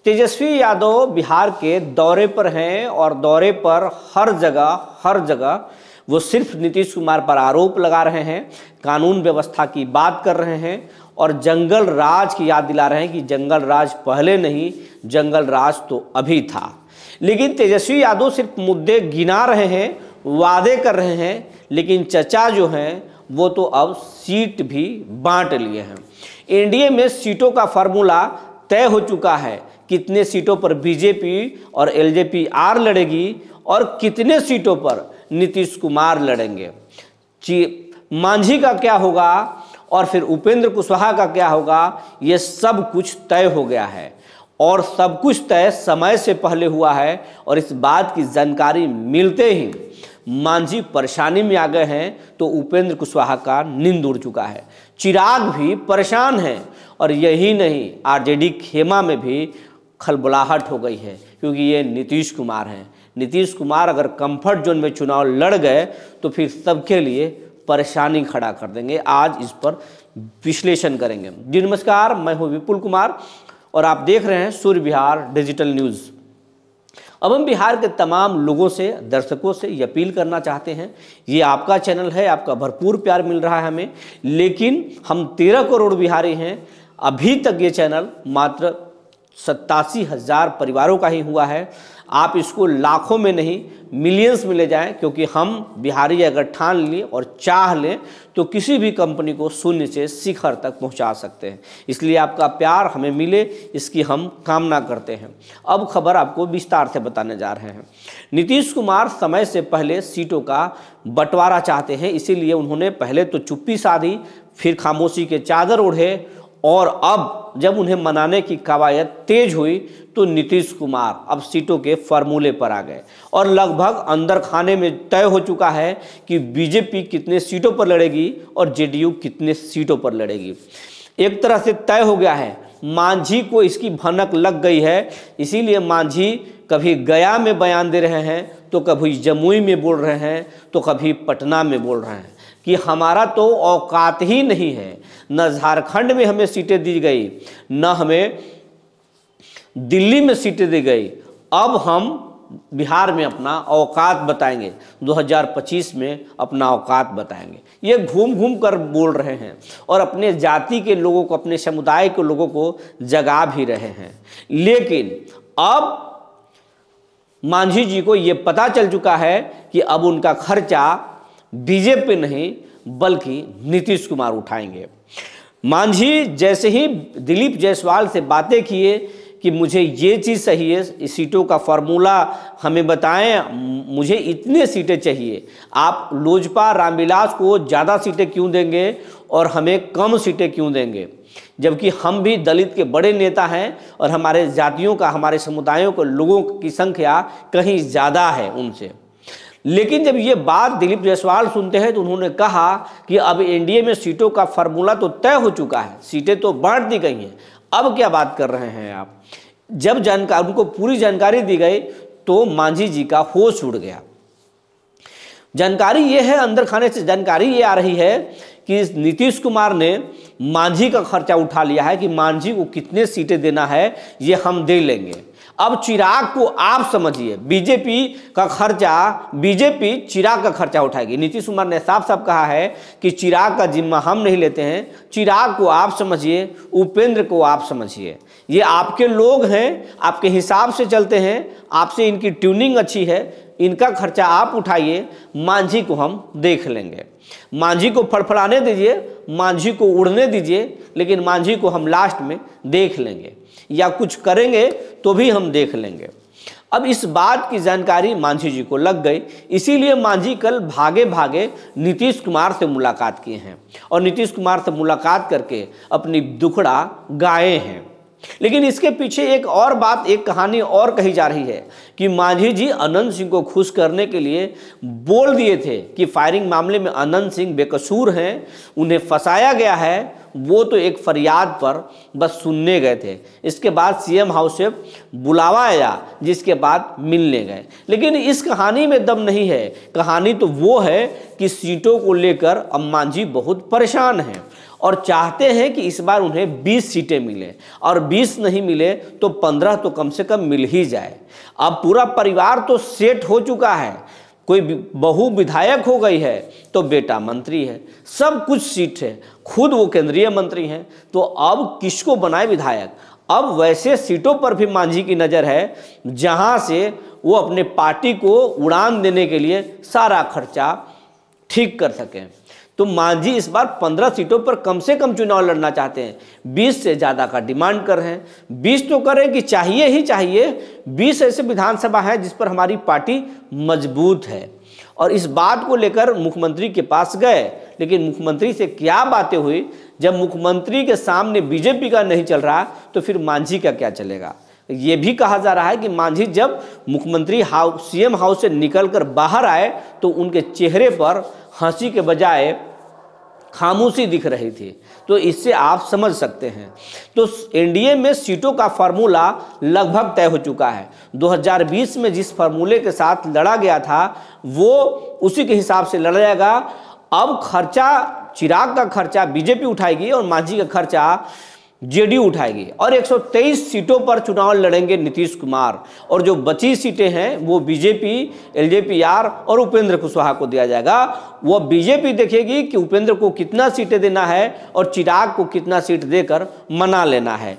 तेजस्वी यादव बिहार के दौरे पर हैं और दौरे पर हर जगह वो सिर्फ नीतीश कुमार पर आरोप लगा रहे हैं, कानून व्यवस्था की बात कर रहे हैं और जंगल राज की याद दिला रहे हैं कि जंगल राज पहले नहीं, जंगल राज तो अभी था। लेकिन तेजस्वी यादव सिर्फ मुद्दे गिना रहे हैं, वादे कर रहे हैं, लेकिन चचा जो हैं वो तो अब सीट भी बांट लिए हैं। एनडीए में सीटों का फार्मूला तय हो चुका है, कितने सीटों पर बीजेपी और एलजेपी आर लड़ेगी और कितने सीटों पर नीतीश कुमार लड़ेंगे। मांझी का क्या होगा और फिर उपेंद्र कुशवाहा का क्या होगा, ये सब कुछ तय हो गया है और सब कुछ तय समय से पहले हुआ है। और इस बात की जानकारी मिलते ही मांझी परेशानी में आ गए हैं तो उपेंद्र कुशवाहा का नींद उड़ चुका है। चिराग भी परेशान है और यही नहीं, आरजेडी खेमा में भी खलबलाहट हो गई है क्योंकि ये नीतीश कुमार हैं। नीतीश कुमार अगर कंफर्ट जोन में चुनाव लड़ गए तो फिर सबके लिए परेशानी खड़ा कर देंगे। आज इस पर विश्लेषण करेंगे। जी नमस्कार, मैं हूं विपुल कुमार और आप देख रहे हैं सूर्य बिहार डिजिटल न्यूज़। अब हम बिहार के तमाम लोगों से, दर्शकों से ये अपील करना चाहते हैं, ये आपका चैनल है, आपका भरपूर प्यार मिल रहा है हमें, लेकिन हम 13 करोड़ बिहारी हैं। अभी तक ये चैनल मात्र 87,000 परिवारों का ही हुआ है। आप इसको लाखों में नहीं, मिलियंस में ले जाएं, क्योंकि हम बिहारी अगर ठान लें और चाह लें तो किसी भी कंपनी को शून्य से शिखर तक पहुंचा सकते हैं। इसलिए आपका प्यार हमें मिले, इसकी हम कामना करते हैं। अब खबर आपको विस्तार से बताने जा रहे हैं। नीतीश कुमार समय से पहले सीटों का बंटवारा चाहते हैं, इसीलिए उन्होंने पहले तो चुप्पी साधी, फिर खामोशी के चादर ओढ़े और अब जब उन्हें मनाने की कवायद तेज हुई तो नीतीश कुमार अब सीटों के फार्मूले पर आ गए और लगभग अंदर खाने में तय हो चुका है कि बीजेपी कितने सीटों पर लड़ेगी और जेडीयू कितने सीटों पर लड़ेगी। एक तरह से तय हो गया है। मांझी को इसकी भनक लग गई है, इसीलिए मांझी कभी गया में बयान दे रहे हैं तो कभी जमुई में बोल रहे हैं तो कभी पटना में बोल रहे हैं कि हमारा तो औकात ही नहीं है। न झारखंड में हमें सीटें दी गई, न हमें दिल्ली में सीटें दी गई, अब हम बिहार में अपना औकात बताएंगे, 2025 में अपना औकात बताएंगे। ये घूम घूम कर बोल रहे हैं और अपने जाति के लोगों को, अपने समुदाय के लोगों को जगा भी रहे हैं। लेकिन अब मांझी जी को ये पता चल चुका है कि अब उनका खर्चा बीजेपी नहीं बल्कि नीतीश कुमार उठाएंगे। मांझी जैसे ही दिलीप जायसवाल से बातें किए कि मुझे ये चीज़ चाहिए, इस सीटों का फार्मूला हमें बताएं, मुझे इतने सीटें चाहिए, आप लोजपा रामविलास को ज़्यादा सीटें क्यों देंगे और हमें कम सीटें क्यों देंगे, जबकि हम भी दलित के बड़े नेता हैं और हमारे जातियों का, हमारे समुदायों के लोगों की संख्या कहीं ज़्यादा है उनसे। लेकिन जब ये बात दिलीप जायसवाल सुनते हैं तो उन्होंने कहा कि अब एनडीए में सीटों का फार्मूला तो तय हो चुका है, सीटें तो बांट दी गई हैं, अब क्या बात कर रहे हैं आप। जब जानकारी, उनको पूरी जानकारी दी गई तो मांझी जी का होश उड़ गया। जानकारी ये है, अंदर खाने से जानकारी ये आ रही है कि नीतीश कुमार ने मांझी का खर्चा उठा लिया है कि मांझी को कितने सीटें देना है ये हम दे लेंगे। अब चिराग को आप समझिए, बीजेपी का खर्चा, बीजेपी चिराग का खर्चा उठाएगी। नीतीश कुमार ने साफ साफ कहा है कि चिराग का जिम्मा हम नहीं लेते हैं, चिराग को आप समझिए, उपेंद्र को आप समझिए, ये आपके लोग हैं, आपके हिसाब से चलते हैं, आपसे इनकी ट्यूनिंग अच्छी है, इनका खर्चा आप उठाइए, मांझी को हम देख लेंगे। मांझी को फड़फड़ाने दीजिए, मांझी को उड़ने दीजिए, लेकिन मांझी को हम लास्ट में देख लेंगे या कुछ करेंगे तो भी हम देख लेंगे। अब इस बात की जानकारी मांझी जी को लग गई, इसीलिए मांझी कल भागे भागे नीतीश कुमार से मुलाकात किए हैं और नीतीश कुमार से मुलाकात करके अपनी दुखड़ा गाए हैं। लेकिन इसके पीछे एक और बात, एक कहानी और कही जा रही है कि मांझी जी अनंत सिंह को खुश करने के लिए बोल दिए थे कि फायरिंग मामले में अनंत सिंह बेकसूर हैं, उन्हें फंसाया गया है, वो तो एक फरियाद पर बस सुनने गए थे। इसके बाद सीएम हाउस से बुलावा आया, जिसके बाद मिलने गए। लेकिन इस कहानी में दम नहीं है। कहानी तो वो है कि सीटों को लेकर अब मांझी बहुत परेशान हैं और चाहते हैं कि इस बार उन्हें 20 सीटें मिले, और 20 नहीं मिले तो 15 तो कम से कम मिल ही जाए। अब पूरा परिवार तो सेट हो चुका है, कोई बहू विधायक हो गई है तो बेटा मंत्री है, सब कुछ सीट है, खुद वो केंद्रीय मंत्री हैं, तो अब किसको बनाए विधायक। अब वैसे सीटों पर भी मांझी की नज़र है जहां से वो अपने पार्टी को उड़ान देने के लिए सारा खर्चा ठीक कर सकें। तो मांझी इस बार 15 सीटों पर कम से कम चुनाव लड़ना चाहते हैं, 20 से ज़्यादा का डिमांड कर रहे हैं। 20 तो करें कि चाहिए ही चाहिए, 20 ऐसे विधानसभा है जिस पर हमारी पार्टी मजबूत है। और इस बात को लेकर मुख्यमंत्री के पास गए, लेकिन मुख्यमंत्री से क्या बातें हुई, जब मुख्यमंत्री के सामने बीजेपी का नहीं चल रहा तो फिर मांझी का क्या चलेगा। ये भी कहा जा रहा है कि मांझी जब मुख्यमंत्री सीएम हाउस से निकलकर बाहर आए तो उनके चेहरे पर हंसी के बजाय खामोशी दिख रही थी, तो इससे आप समझ सकते हैं। तो एनडीए में सीटों का फार्मूला लगभग तय हो चुका है। 2020 में जिस फार्मूले के साथ लड़ा गया था वो उसी के हिसाब से लड़ा जाएगा। अब खर्चा, चिराग का खर्चा बीजेपी उठाएगी और मांझी का खर्चा जेडीयू उठाएगी, और 123 सीटों पर चुनाव लड़ेंगे नीतीश कुमार, और जो बची सीटें हैं वो बीजेपी, एलजेपीआर और उपेंद्र कुशवाहा को दिया जाएगा। वो बीजेपी देखेगी कि उपेंद्र को कितना सीटें देना है और चिराग को कितना सीट देकर मना लेना है।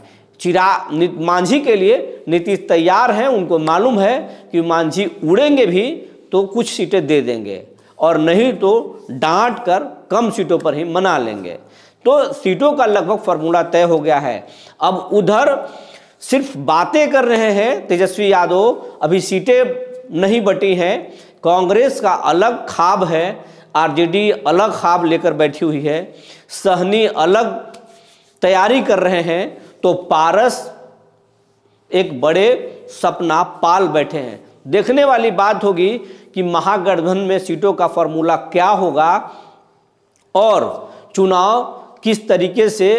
मांझी के लिए नीतीश तैयार हैं, उनको मालूम है कि मांझी उड़ेंगे भी तो कुछ सीटें दे देंगे और नहीं तो डांट कर कम सीटों पर ही मना लेंगे। तो सीटों का लगभग फार्मूला तय हो गया है। अब उधर सिर्फ बातें कर रहे हैं तेजस्वी यादव, अभी सीटें नहीं बटी हैं। कांग्रेस का अलग ख्वाब है, आरजेडी अलग ख्वाब लेकर बैठी हुई है, सहनी अलग तैयारी कर रहे हैं, तो पारस एक बड़े सपना पाल बैठे हैं। देखने वाली बात होगी कि महागठबंधन में सीटों का फार्मूला क्या होगा और चुनाव किस तरीके से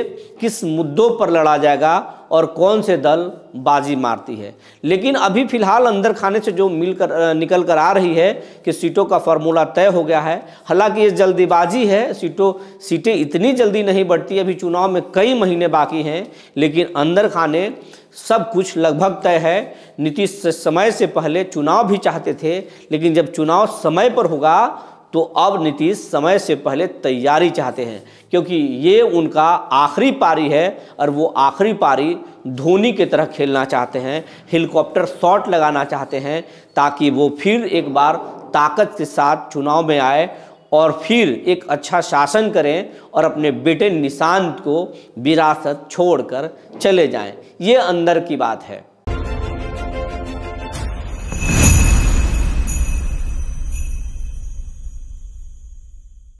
किस मुद्दों पर लड़ा जाएगा और कौन से दल बाजी मारती है। लेकिन अभी फिलहाल अंदर खाने से जो निकल कर आ रही है कि सीटों का फार्मूला तय हो गया है। हालांकि ये जल्दीबाजी है, सीटें इतनी जल्दी नहीं बढ़ती, अभी चुनाव में कई महीने बाकी हैं, लेकिन अंदर खाने सब कुछ लगभग तय है। नीतीश समय से पहले चुनाव भी चाहते थे, लेकिन जब चुनाव समय पर होगा तो अब नीतीश समय से पहले तैयारी चाहते हैं, क्योंकि ये उनका आखिरी पारी है और वो आखिरी पारी धोनी की तरह खेलना चाहते हैं, हेलीकॉप्टर शॉट लगाना चाहते हैं, ताकि वो फिर एक बार ताकत के साथ चुनाव में आए और फिर एक अच्छा शासन करें और अपने बेटे निशांत को विरासत छोड़कर चले जाएं। ये अंदर की बात है।